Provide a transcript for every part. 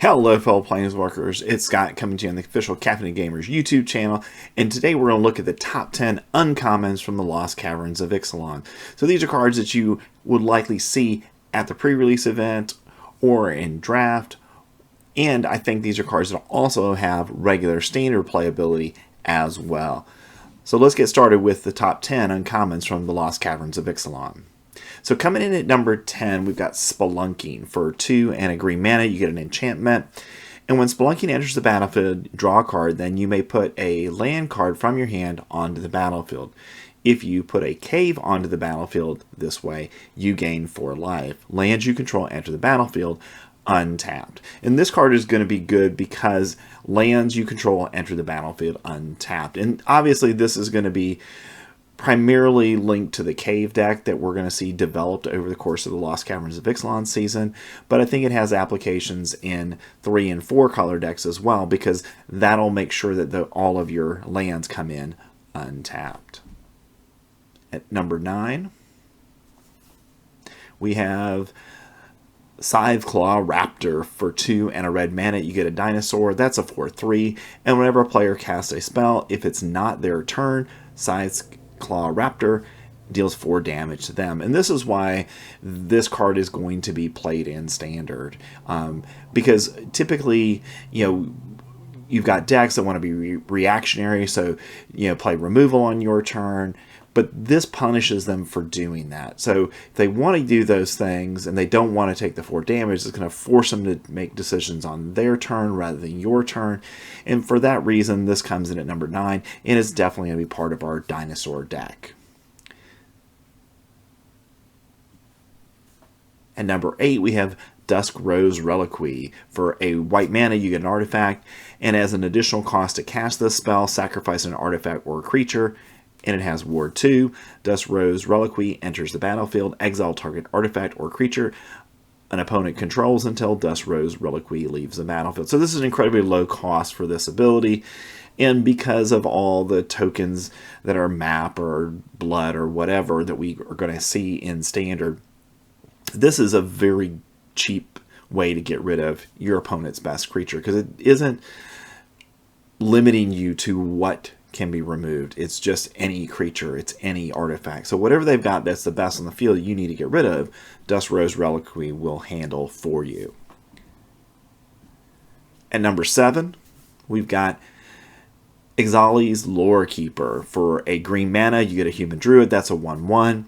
Hello fellow Planeswalkers, it's Scott coming to you on the official Caffeinated Gamers YouTube channel, and today we're going to look at the top 10 uncommons from the Lost Caverns of Ixalan. So these are cards that you would likely see at the pre-release event or in draft, and I think these are cards that also have regular standard playability as well. So let's get started with the top 10 uncommons from the Lost Caverns of Ixalan. So coming in at number 10, we've got Spelunking. For 2 and a green mana, you get an enchantment. And when Spelunking enters the battlefield, draw a card, then you may put a land card from your hand onto the battlefield. If you put a cave onto the battlefield this way, you gain 4 life. Lands you control enter the battlefield untapped. And this card is going to be good because lands you control enter the battlefield untapped. And obviously this is going to be primarily linked to the cave deck that we're going to see developed over the course of the Lost Caverns of Ixalan season, but I think it has applications in 3 and 4 color decks as well, because that'll make sure that all of your lands come in untapped. At number 9, we have Scytheclaw Raptor. For 2 and a red mana, you get a dinosaur. That's a 4/3, and whenever a player casts a spell, if it's not their turn, Scytheclaw Raptor deals 4 damage to them. And this is why this card is going to be played in standard, because typically, you've got decks that want to be reactionary, so play removal on your turn, but this punishes them for doing that. So if they want to do those things and they don't want to take the 4 damage, it's going to force them to make decisions on their turn rather than your turn. And for that reason, this comes in at number 9, and it's definitely going to be part of our dinosaur deck. At number 8, we have Dusk Rose Requ. For a white mana, you get an artifact, and as an additional cost to cast this spell, sacrifice an artifact or a creature, and it has Ward 2. Dusk Rose Requ enters the battlefield. Exile target artifact or creature an opponent controls until Dusk Rose Requ leaves the battlefield. So this is an incredibly low cost for this ability, and because of all the tokens that are map or blood or whatever that we are going to see in standard, this is a very cheap way to get rid of your opponent's best creature, because it isn't limiting you to what can be removed. It's just any creature, it's any artifact. So whatever they've got that's the best on the field you need to get rid of, Dusk Rose Requ will handle for you. At number 7, we've got Ixali's Lore Keeper. For a green mana, you get a human druid. That's a 1/1,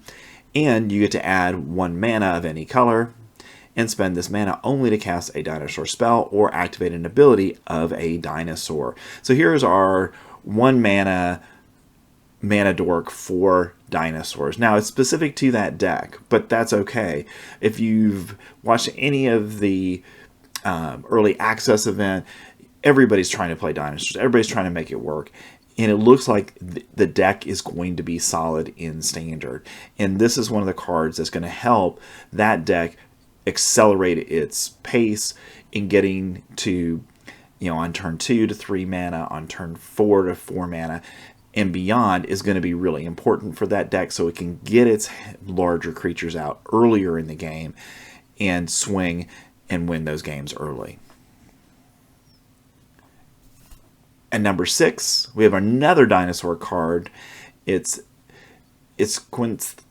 and you get to add 1 mana of any color and spend this mana only to cast a dinosaur spell or activate an ability of a dinosaur. So here's our 1 mana dork for dinosaurs. Now it's specific to that deck, but that's okay. If you've watched any of the early access event, everybody's trying to play dinosaurs. Everybody's trying to make it work. And it looks like the deck is going to be solid in standard. And this is one of the cards that's going to help that deck accelerate its pace in getting to, on turn 2 to 3 mana, on turn 4 to 4 mana, and beyond is going to be really important for that deck, so it can get its larger creatures out earlier in the game and swing and win those games early. At number 6, we have another dinosaur card. It's Quinth,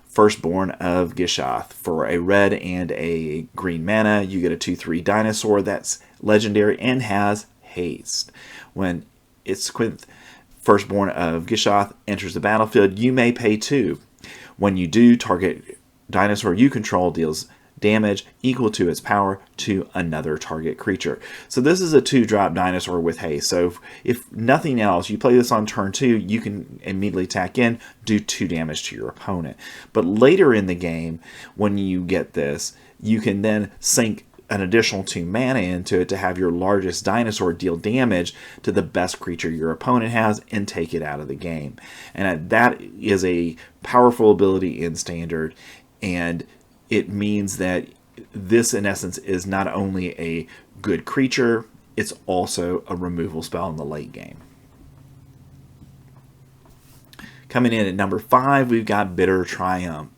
Firstborn of Ixalan. For a red and a green mana, you get a 2/3 dinosaur that's legendary and has haste. When it's Quinth, Firstborn of Ixalan enters the battlefield, you may pay 2. When you do, target dinosaur you control deals damage equal to its power to another target creature. So this is a 2-drop dinosaur with haste. So if nothing else, you play this on turn 2, you can immediately attack in, do 2 damage to your opponent. But later in the game, when you get this, you can then sink an additional 2 mana into it to have your largest dinosaur deal damage to the best creature your opponent has and take it out of the game. And that is a powerful ability in standard, and it means that this, in essence, is not only a good creature, it's also a removal spell in the late game. Coming in at number 5, we've got Bitter Triumph.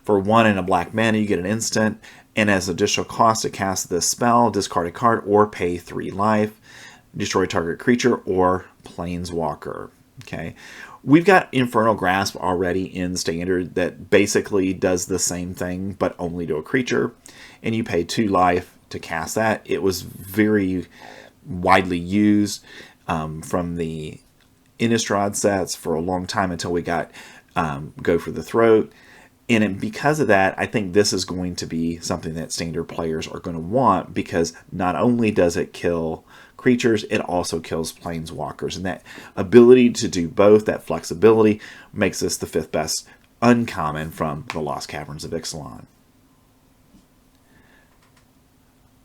For 1 and a black mana, you get an instant, And as additional cost to cast this spell, discard a card or pay 3 life, destroy target creature or planeswalker. Okay, we've got Infernal Grasp already in Standard that basically does the same thing, but only to a creature, and you pay 2 life to cast that. It was very widely used from the Innistrad sets for a long time until we got Go for the Throat. And because of that, I think this is going to be something that Standard players are going to want, because not only does it kill creatures, it also kills planeswalkers. And that ability to do both, that flexibility, makes this the 5th best uncommon from the Lost Caverns of Ixalan.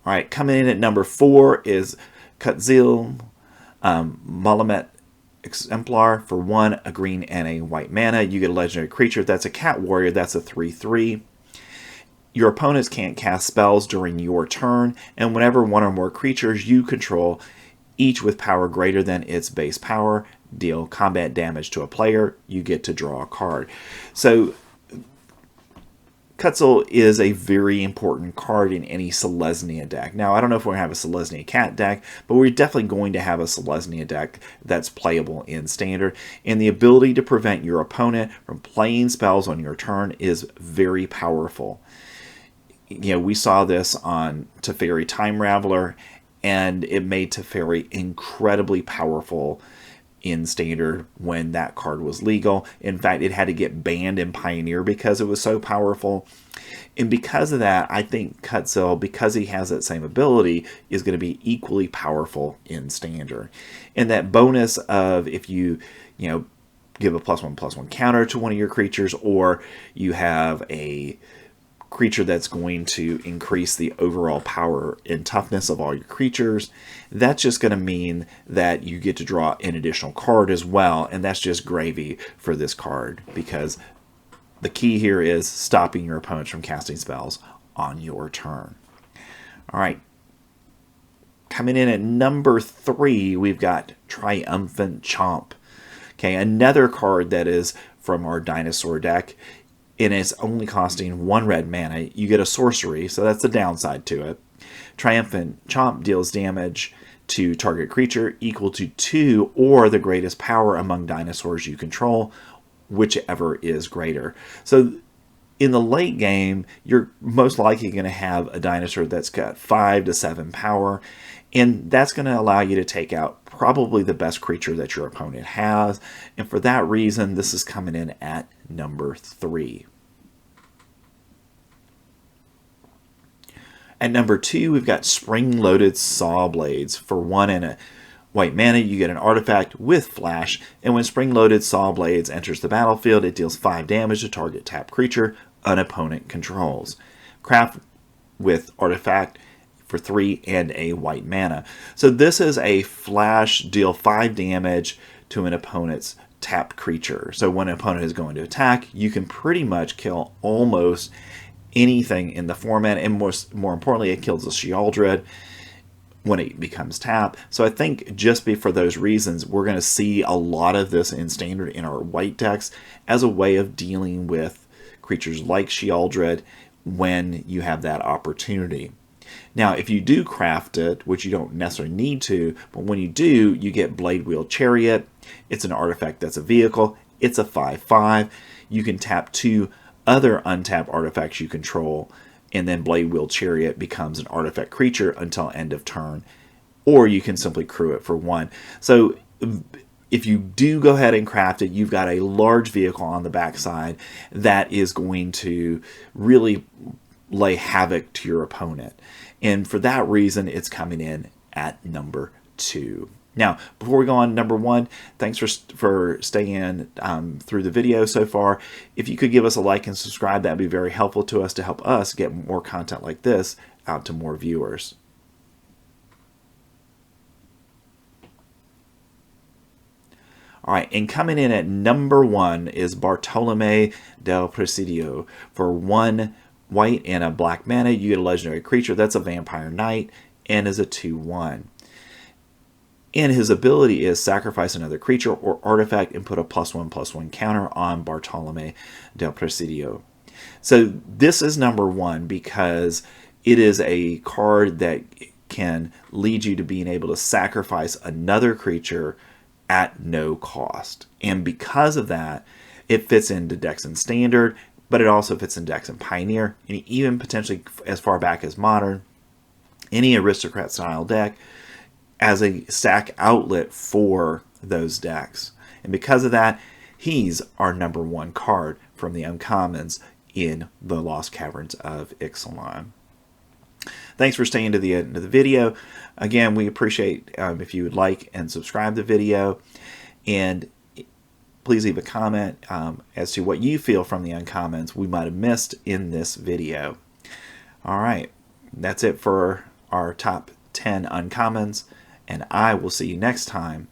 All right, coming in at number 4 is Quetzal, Malamet Exemplar. For 1, a green and a white mana. You get a legendary creature. That's a cat warrior. That's a 3/3. Your opponents can't cast spells during your turn, and whenever one or more creatures you control, each with power greater than its base power, deal combat damage to a player, you get to draw a card. So Quetzal is a very important card in any Selesnya deck. Now, I don't know if we're going to have a Selesnya cat deck, but we're definitely going to have a Selesnya deck that's playable in Standard. And the ability to prevent your opponent from playing spells on your turn is very powerful. You know, we saw this on Teferi Time Raveler, and it made Teferi incredibly powerful in Standard when that card was legal. In fact, it had to get banned in Pioneer because it was so powerful. And because of that, I think Quetzal, because he has that same ability, is going to be equally powerful in Standard. And that bonus of if you give a +1/+1 counter to one of your creatures, or you have a creature that's going to increase the overall power and toughness of all your creatures, that's just going to mean that you get to draw an additional card as well, and that's just gravy for this card, because the key here is stopping your opponents from casting spells on your turn. All right, coming in at number 3, we've got Triumphant Chomp. Okay, another card that is from our dinosaur deck, and it's only costing 1 red mana. You get a sorcery, so that's the downside to it. Triumphant Chomp deals damage to target creature equal to 2 or the greatest power among dinosaurs you control, whichever is greater. So in the late game, you're most likely going to have a dinosaur that's got 5 to 7 power, and that's going to allow you to take out probably the best creature that your opponent has. And for that reason, this is coming in at number 3. At number 2, we've got spring-loaded saw blades. For 1 and a white mana, you get an artifact with flash, and when spring-loaded saw blades enters the battlefield, it deals 5 damage to target tapped creature an opponent controls. Craft with artifact for 3 and a white mana. So this is a flash, deal 5 damage to an opponent's tapped creature. So when an opponent is going to attack, you can pretty much kill almost anything in the format, and more importantly, it kills a Sheoldred when it becomes tapped. So I think just for those reasons, we're going to see a lot of this in Standard in our white decks as a way of dealing with creatures like Sheoldred when you have that opportunity. Now, if you do craft it, which you don't necessarily need to, but when you do, you get Blade Wheel Chariot. It's an artifact that's a vehicle. It's a 5/5. You can tap 2 other untapped artifacts you control, and then Blade Wheel Chariot becomes an artifact creature until end of turn, or you can simply crew it for 1. So if you do go ahead and craft it, you've got a large vehicle on the backside that is going to really lay havoc to your opponent. And for that reason, it's coming in at number 2. Now, before we go on to number 1, thanks for staying through the video so far. If you could give us a like and subscribe, that would be very helpful to us to help us get more content like this out to more viewers. All right, and coming in at number 1 is Barto Del Presidio. For 1 white and a black mana, you get a legendary creature. That's a Vampire Knight and is a 2/1. And his ability is sacrifice another creature or artifact and put a +1/+1 counter on Barto Del Presidio. So this is number one because it is a card that can lead you to being able to sacrifice another creature at no cost. And because of that, it fits into decks in Standard, but it also fits in decks in Pioneer, and even potentially as far back as Modern, any Aristocrat style deck, as a stack outlet for those decks. And because of that, he's our number one card from the uncommons in the Lost Caverns of Ixalan. Thanks for staying to the end of the video. Again, we appreciate if you would like and subscribe to the video, and please leave a comment as to what you feel from the uncommons we might have missed in this video. All right, that's it for our top 10 uncommons, and I will see you next time.